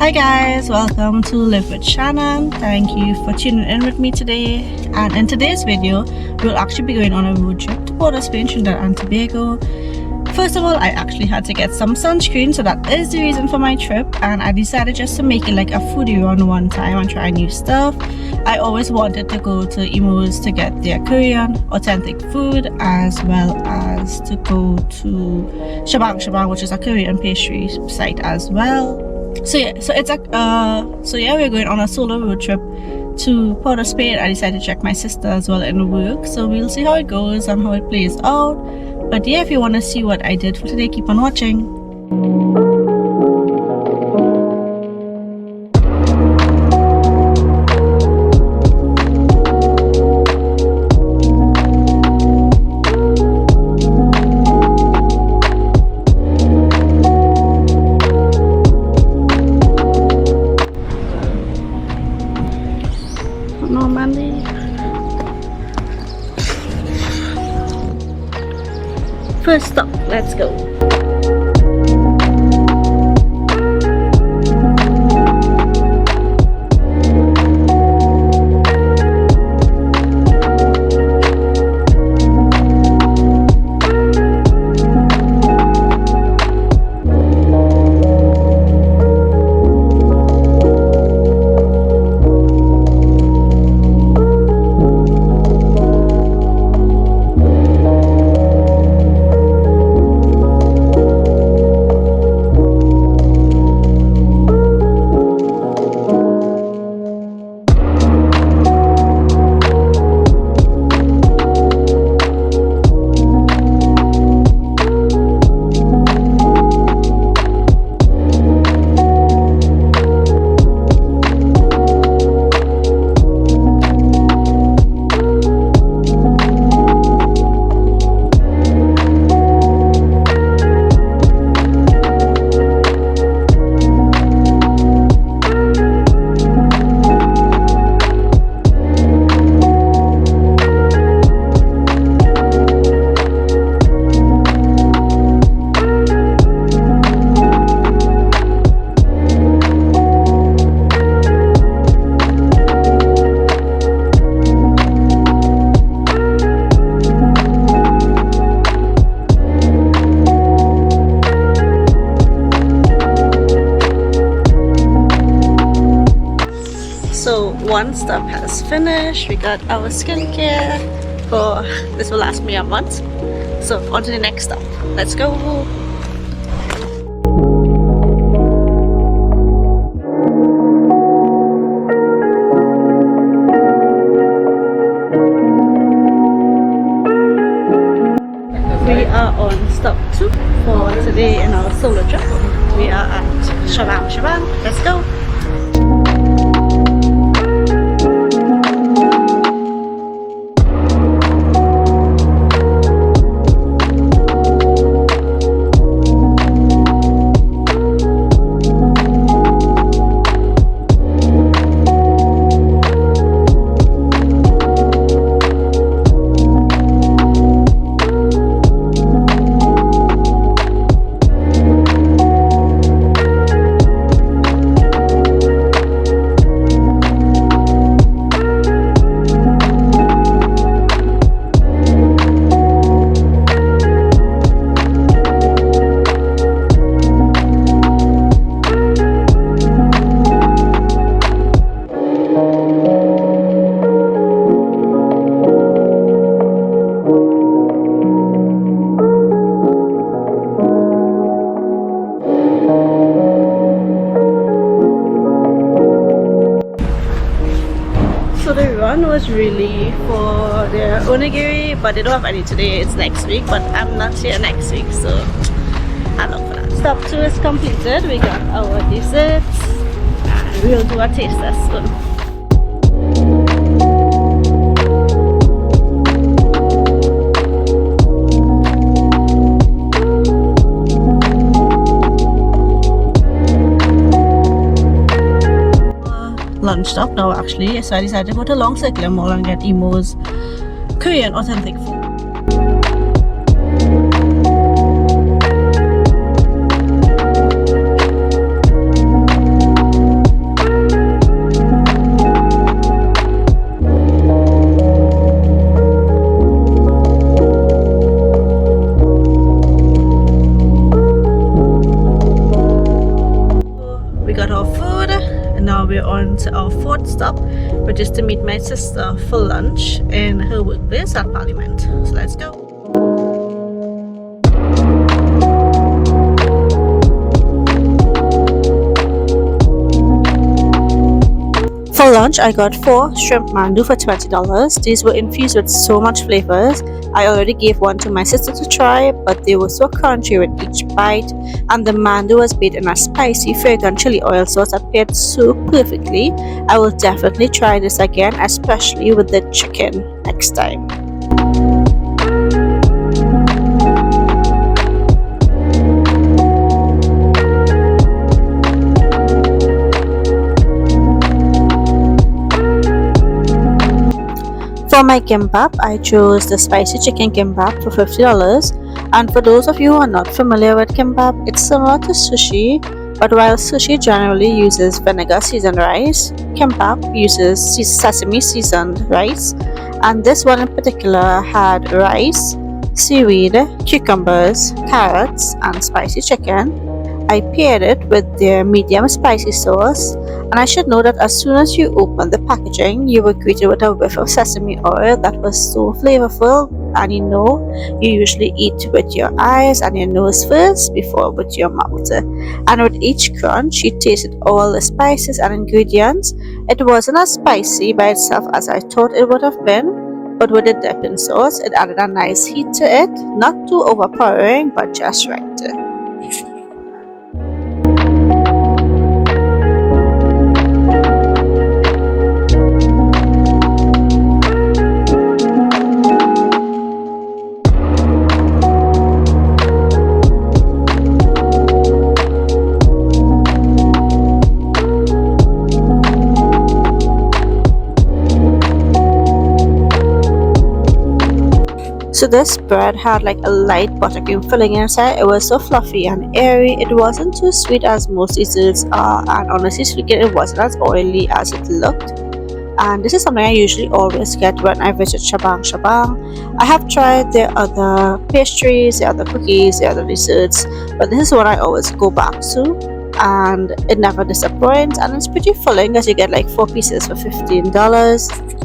Hi guys, welcome to Live with Shannon. Thank you for tuning in with me today. And in today's video, we'll actually be going on a road trip to Port-of-Spain, Trinidad and Tobago. First of all, I actually had to get some sunscreen, so that is the reason for my trip. And I decided just to make it like a foodie run one time and try new stuff. I always wanted to go to Imo's to get their Korean authentic food, as well as to go to Shabang, which is a Korean pastry site as well. So we're going on a solo road trip to Port-of-Spain. I decided to check my sister as well in work, so we'll see how it goes and how it plays out. But yeah, if you want to see what I did for today, keep on watching. First stop, let's go. So one stop has finished. We got our skincare for this will last me a month. So on to the next stop. Let's go. We are on stop 2 for today in our solo trip. We are at Shabang. Let's go. So the run was really for their onigiri, but they don't have any today. It's next week, but I'm not here next week, so I look for that. Stop 2 is completed. We got our desserts and we'll do a taste test soon. Lunch stop now actually, so I decided to go to Long Circular Mall and get Imo's Korean authentic food. we're on to our fourth stop, which is to meet my sister for lunch in her workplace at Parliament. So let's go. For lunch, I got 4 shrimp mandu for $20. These were infused with so much flavors. I already gave one to my sister to try, but they were so crunchy with each bite, and the mandu was baked in a spicy, fragrant chili oil sauce that paired so perfectly. I will definitely try this again, especially with the chicken next time. For my kimbap, I chose the spicy chicken kimbap for $50. And for those of you who are not familiar with kimbap, it's similar to sushi, but while sushi generally uses vinegar seasoned rice, kimbap uses sesame seasoned rice. And this one in particular had rice, seaweed, cucumbers, carrots, and spicy chicken. I paired it with their medium spicy sauce, and I should note that as soon as you open the packaging, you were greeted with a whiff of sesame oil that was so flavorful, and you usually eat with your eyes and your nose first before with your mouth. And with each crunch, you tasted all the spices and ingredients. It wasn't as spicy by itself as I thought it would have been, but with the dipping sauce, it added a nice heat to it, not too overpowering, but just right. So this bread had like a light buttercream filling inside. It was so fluffy and airy. It wasn't too sweet as most desserts are, and honestly speaking, it wasn't as oily as it looked. And this is something I usually always get when I visit Shabang Shabang. I have tried their other pastries, their other cookies, their other desserts, but this is what I always go back to, and it never disappoints, and it's pretty filling as you get like 4 pieces for $15.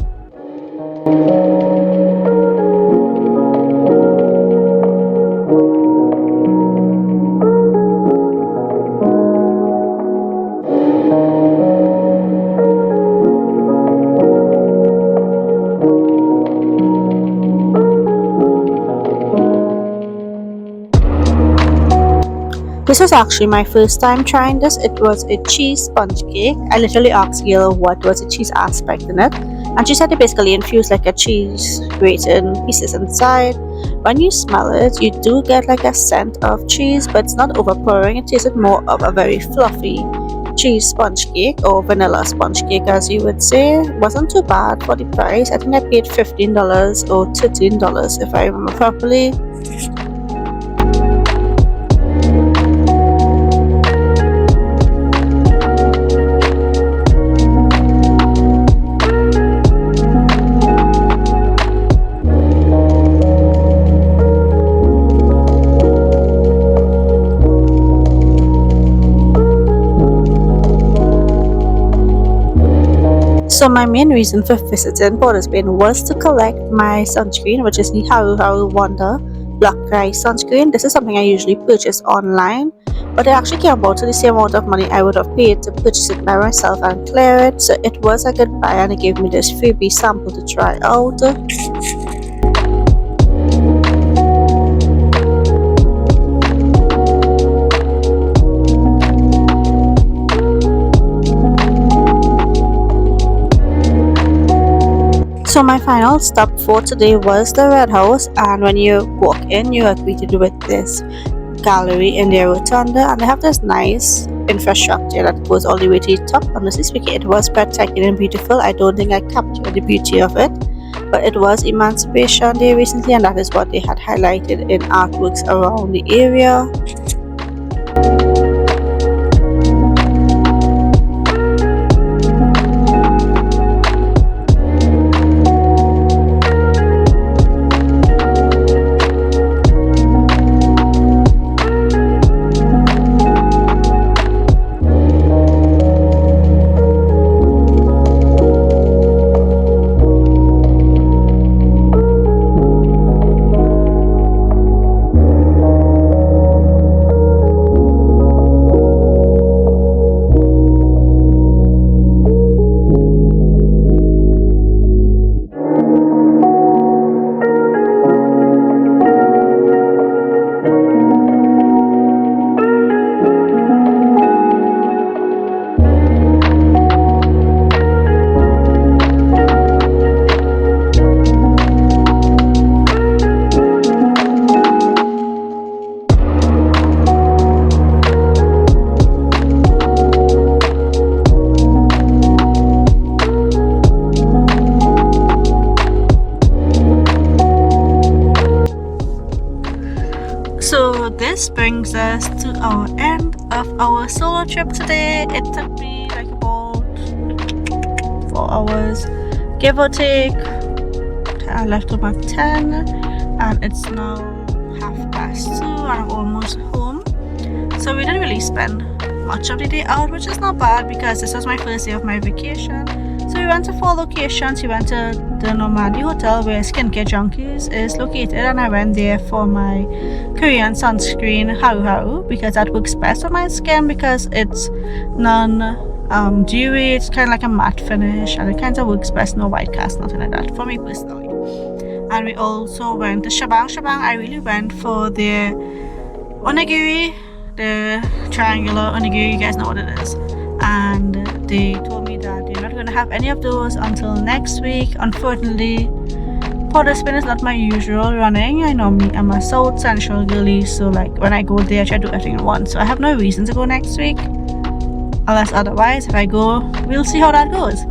This was actually my first time trying this. It was a cheese sponge cake. I literally asked Gail what was the cheese aspect in it, and she said it basically infused like a cheese grated pieces inside. When you smell it, you do get like a scent of cheese, but it's not overpowering. It tasted more of a very fluffy cheese sponge cake, or vanilla sponge cake as you would say. It wasn't too bad for the price. I think I paid $15 or $13 if I remember properly. So my main reason for visiting Port of Spain was to collect my sunscreen, which is the Haru Haru Wonder Black Rice sunscreen. This is something I usually purchase online, but it actually came about to the same amount of money I would have paid to purchase it by myself and clear it. So it was a good buy, and it gave me this freebie sample to try out. So my final stop for today was the Red House, and when you walk in, you are greeted with this gallery in their rotunda, and they have this nice infrastructure that goes all the way to the top. Honestly speaking, it was breathtaking and beautiful. I don't think I captured the beauty of it, but it was Emancipation Day recently, and that is what they had highlighted in artworks around the area. So this brings us to our end of our solo trip today. It took me like about 4 hours, give or take. I left home at 10 and it's now 2:30 and I'm almost home. So we didn't really spend much of the day out, which is not bad because this was my first day of my vacation. So we went to 4 locations. We went to the Normandy Hotel where Skincare Junkies is located, and I went there for my Korean sunscreen Haru Haru because that works best on my skin because it's non-dewy. It's kind of like a matte finish and it kind of works best, no white cast, nothing like that for me personally. And we also went to Shabang. I really went for the onigiri, the triangular onigiri, you guys know what it is. And they told me that they're not going to have any of those until next week. Unfortunately, Porter Spin is not my usual running. I normally am a South Central girly, so like when I go there I try to do everything at once. So I have no reason to go next week. Unless otherwise, if I go, we'll see how that goes.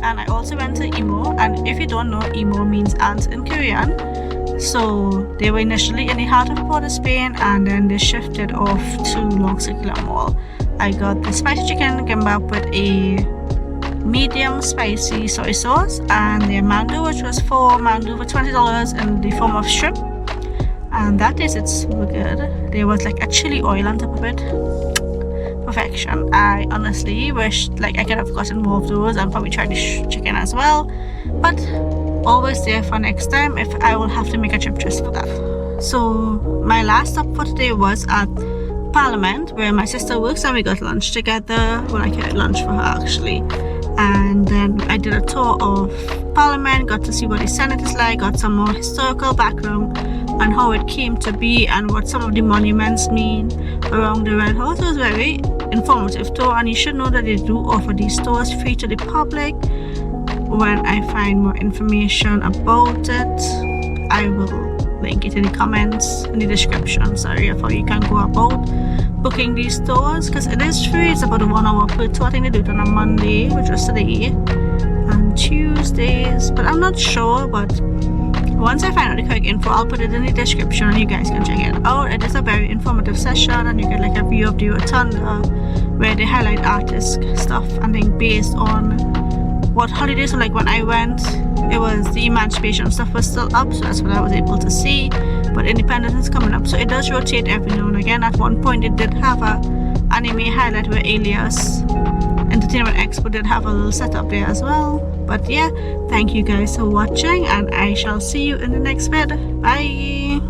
And I also went to Imo, and if you don't know, Imo means ants in Korean. So they were initially in the heart of Port of Spain and then they shifted off to Long Circular Mall. I got the spicy chicken kimbap with a medium spicy soy sauce and the mandu, which was for $20 in the form of shrimp. And that tasted super good. There was like a chili oil on top of it. Perfection. I honestly wish like I could have gotten more of those and probably tried the chicken as well, but always there for next time if I will have to make a trip just for that. So my last stop for today was at Parliament where my sister works, and we got lunch together. Well, I carried lunch for her actually, and then I did a tour of Parliament, got to see what the Senate is like, got some more historical background and how it came to be and what some of the monuments mean around the Red House. It was very informative tour, and you should know that they do offer these tours free to the public. When I find more information about it, I will link it in the comments, in the description, sorry, of how you can go about booking these tours, because it is free. It's about a 1 hour per tour. I think they do it on a Monday, which was today, and Tuesdays, but I'm not sure. But once I find out the correct info, I'll put it in the description and you guys can check it out. It is a very informative session and you get like a view of the rotunda where they highlight artist stuff and then based on what holidays. So like when I went, it was the Emancipation stuff was still up, so that's what I was able to see, but Independence is coming up, so it does rotate every now and again. At one point it did have a anime highlight where Alias Entertainment Expo did have a little setup there as well. But yeah, thank you guys for watching and I shall see you in the next vid. Bye.